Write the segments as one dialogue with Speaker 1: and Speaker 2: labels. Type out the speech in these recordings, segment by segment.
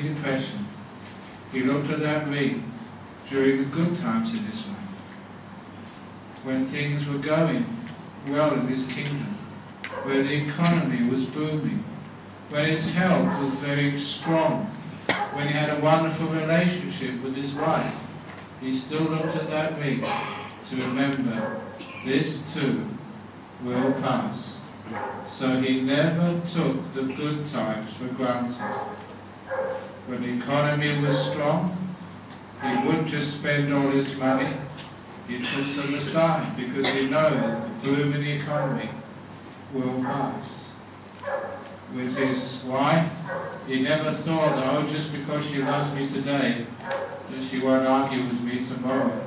Speaker 1: depression, he looked at that ring during the good times in his life, when things were going well in his kingdom, where the economy was booming, when his health was very strong, when he had a wonderful relationship with his wife. He still looked at that ring to remember, this too will pass. So he never took the good times for granted. When the economy was strong, he wouldn't just spend all his money, he put some aside, because he knows that the bloom in the economy will pass. With his wife, he never thought that, oh, just because she loves me today, that she won't argue with me tomorrow.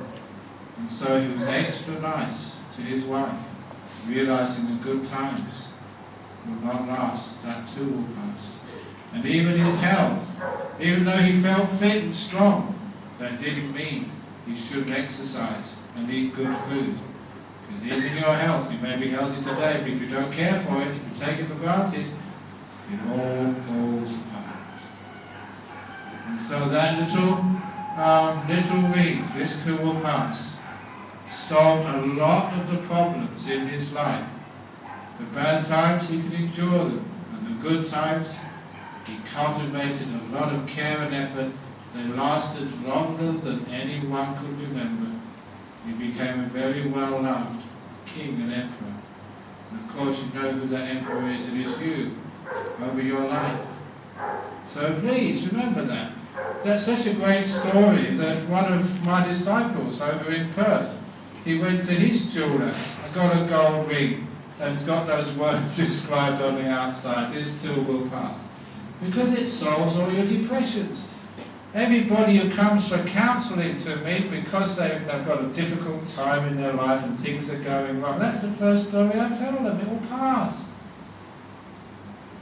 Speaker 1: And so he was extra nice to his wife, realizing the good times will not last, that too will pass. And even his health, even though he felt fit and strong, that didn't mean he shouldn't exercise and eat good food. Because even your health, you may be healthy today, but if you don't care for it, if you take it for granted, it all falls apart. And so that little ring, this too will pass, solved a lot of the problems in his life. The bad times, he could endure them, and the good times, he cultivated a lot of care and effort. They lasted longer than anyone could remember. He became a very well-loved king and emperor. And of course you know who that emperor is, it is you, over your life. So please remember that. That's such a great story that one of my disciples over in Perth, he went to his jeweler and got a gold ring, and it's got those words described on the outside, this too will pass. Because it solves all your depressions. Everybody who comes for counselling to me because they've got a difficult time in their life and things are going wrong, that's the first story I tell them, it will pass.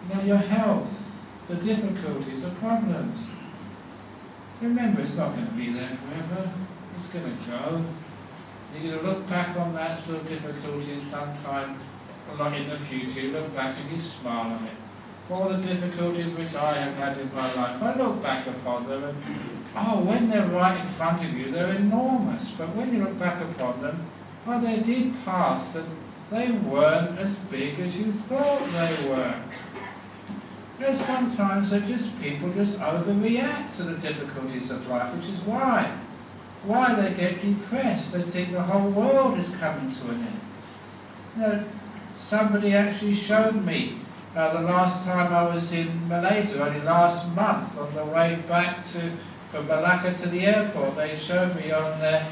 Speaker 1: You know, your health, the difficulties, the problems. Remember, it's not going to be there forever. It's going to go. You're going to look back on that sort of difficulties sometime along in the future. You look back and you smile on it. All the difficulties which I have had in my life, I look back upon them and, oh, when they're right in front of you, they're enormous. But when you look back upon them, oh, they did pass, and they weren't as big as you thought they were. There's sometimes that just people just overreact to the difficulties of life, which is why they get depressed. They think the whole world is coming to an end. You know, somebody actually showed me the last time I was in Malaysia, only last month, on the way back from Malacca to the airport, they showed me on their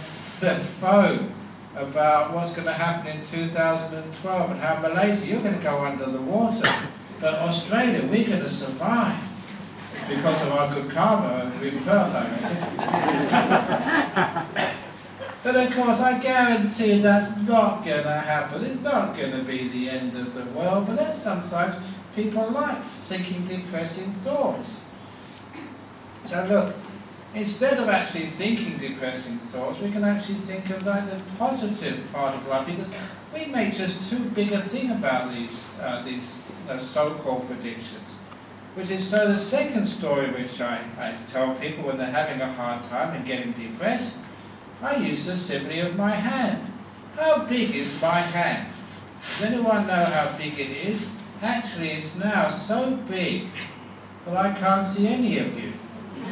Speaker 1: phone about what's going to happen in 2012 and how Malaysia, you're going to go under the water. But Australia, we're going to survive because of our good karma over in Perth, I reckon. But of course, I guarantee that's not going to happen. It's not going to be the end of the world. But then sometimes people like thinking depressing thoughts. So look, instead of actually thinking depressing thoughts, we can actually think of like the positive part of life, because we make just too big a thing about these so-called predictions. Which is, so the second story which I tell people when they're having a hard time and getting depressed, I use the simile of my hand. How big is my hand? Does anyone know how big it is? Actually, it's now so big that I can't see any of you.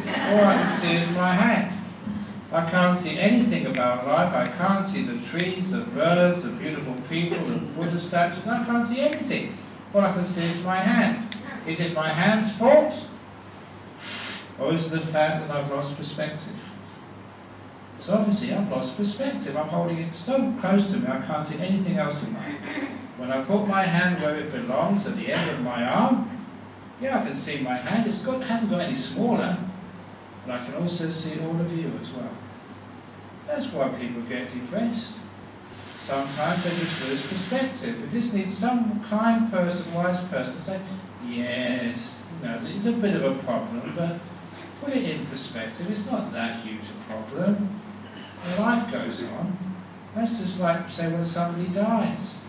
Speaker 1: All I can see is my hand. I can't see anything about life. I can't see the trees, the birds, the beautiful people, the Buddha statues. I can't see anything. All I can see is my hand. Is it my hand's fault? Or is it the fact that I've lost perspective? So obviously I've lost perspective. I'm holding it so close to me I can't see anything else in my hand. When I put my hand where it belongs, at the end of my arm, yeah, I can see my hand. It hasn't got any smaller, but I can also see all of you as well. That's why people get depressed. Sometimes they just lose perspective. We just need some kind person, wise person to say, yes, it's a bit of a problem, but put it in perspective. It's not that huge a problem. Life goes on. That's just like, say, when somebody dies.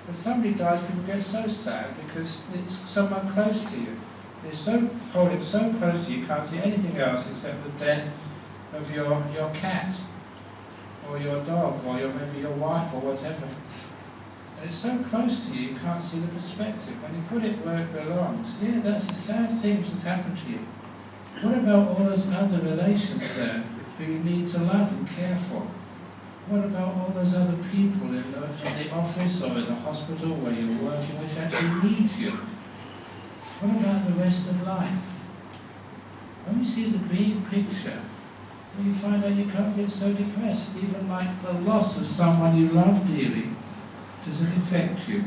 Speaker 1: When somebody dies, people get so sad because it's someone close to you. Hold it so close to you can't see anything else except the death of your cat, or your dog, or maybe your wife, or whatever. And it's so close to you, you can't see the perspective. When you put it where it belongs, yeah, that's a sad thing that's happened to you. What about all those other relations there who you need to love and care for? What about all those other people in the office or in the hospital where you're working which actually need you? What about the rest of life? When you see the big picture, when you find out you can't get so depressed, even like the loss of someone you love dearly doesn't affect you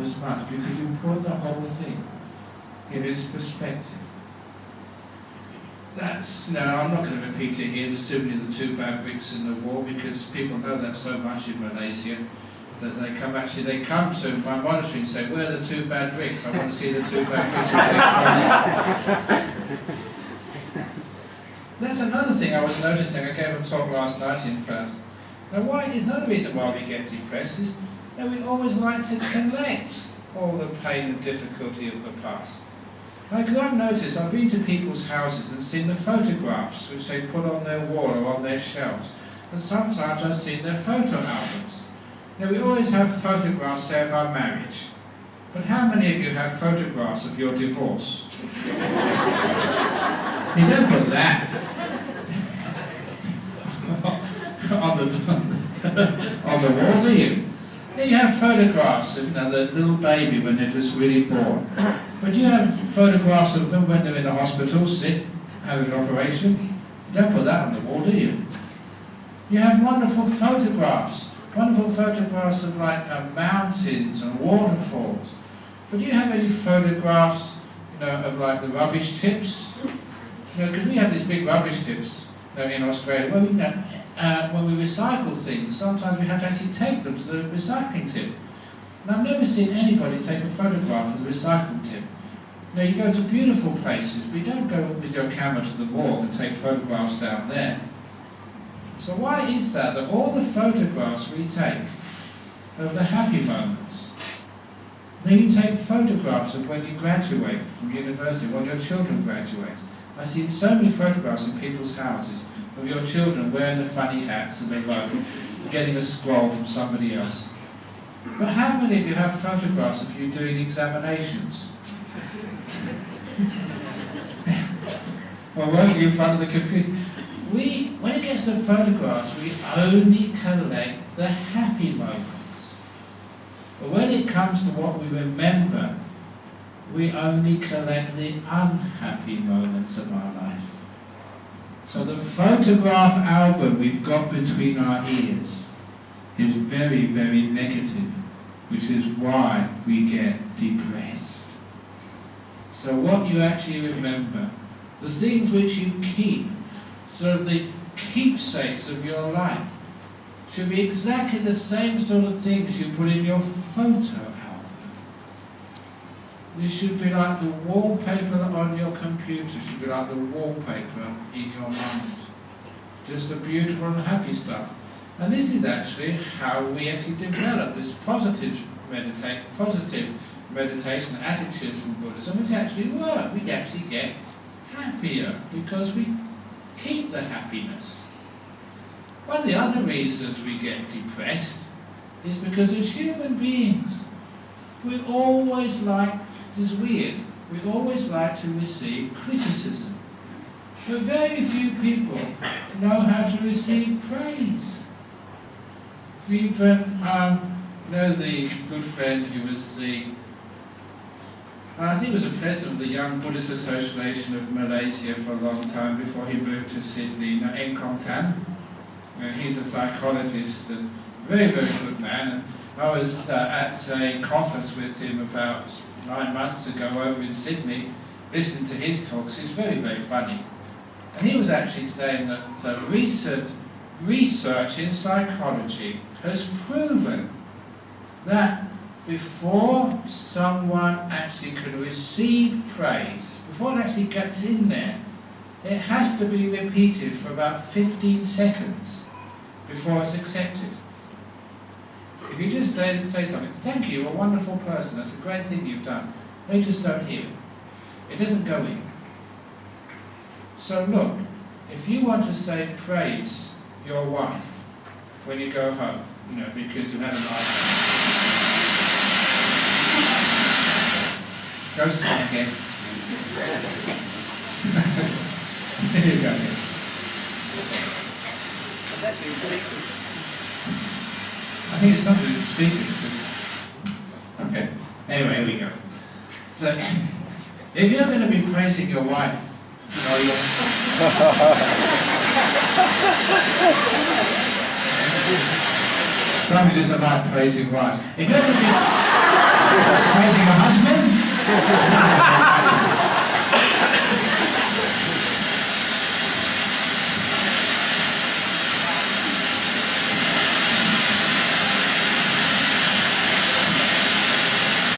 Speaker 1: as much because you put the whole thing in its perspective. I'm not going to repeat it here, the simile of the two bad bricks in the wall, because people know that so much in Malaysia that they come to my monastery and say, where are the two bad bricks? I want to see the two bad bricks. That's another thing I was noticing. I gave a talk last night in Perth. Now, another reason why we get depressed is that we always like to collect all the pain and difficulty of the past. Because I've noticed, I've been to people's houses and seen the photographs which they put on their wall or on their shelves. And sometimes I've seen their photo albums. Now, we always have photographs, say, of our marriage. But how many of you have photographs of your divorce? You don't put that on the wall, do you? Then you have photographs of the little baby when they're just really born. But you have photographs of them when they're in the hospital, sick, having an operation. You don't put that on the wall, do you? You have wonderful photographs of like mountains and waterfalls. But do you have any photographs, of like the rubbish tips? Because we have these big rubbish tips in Australia where when we recycle things, sometimes we have to actually take them to the recycling tip. And I've never seen anybody take a photograph of the recycling tip. Now, you go to beautiful places, but you don't go with your camera to the morgue and take photographs down there. So why is that all the photographs we take of the happy moments, then you take photographs of when you graduate from university, when your children graduate. I see so many photographs in people's houses of your children wearing the funny hats and getting a scroll from somebody else. But how many of you have photographs of you doing examinations? Or working in front of the computer? When it gets to photographs, we only collect the happy moments. But when it comes to what we remember, we only collect the unhappy moments of our life. So the photograph album we've got between our ears is very, very negative, which is why we get depressed. So what you actually remember, the things which you keep, sort of the keepsakes of your life, should be exactly the same sort of things you put in your photo album. This should be like the wallpaper on your computer, should be like the wallpaper in your mind. Just the beautiful and happy stuff. And this is actually how we actually develop this positive meditation attitudes from Buddhism, which actually work. We actually get happier because we keep the happiness. One of the other reasons we get depressed is because as human beings, we always like, this is weird, we always like to receive criticism. But very few people know how to receive praise. Even, the good friend who was I think he was the president of the Young Buddhist Association of Malaysia for a long time before he moved to Sydney, M. Tan. He's a psychologist and very, very good man. And I was at a conference with him about 9 months ago over in Sydney, listening to his talks. He's very, very funny. And he was actually saying that research in psychology has proven that before someone actually can receive praise, before it actually gets in there, it has to be repeated for about 15 seconds before it's accepted. If you just say something, thank you, you're a wonderful person, that's a great thing you've done, they just don't hear it. It doesn't go in. So look, if you want to say praise your wife when you go home, because you had a nice go sit again. There you go. I think it's something to do with the speakers. Okay. Anyway, here we go. So, if you're going to be praising your wife, somebody doesn't like praising wives. If you're going to be praising your husband,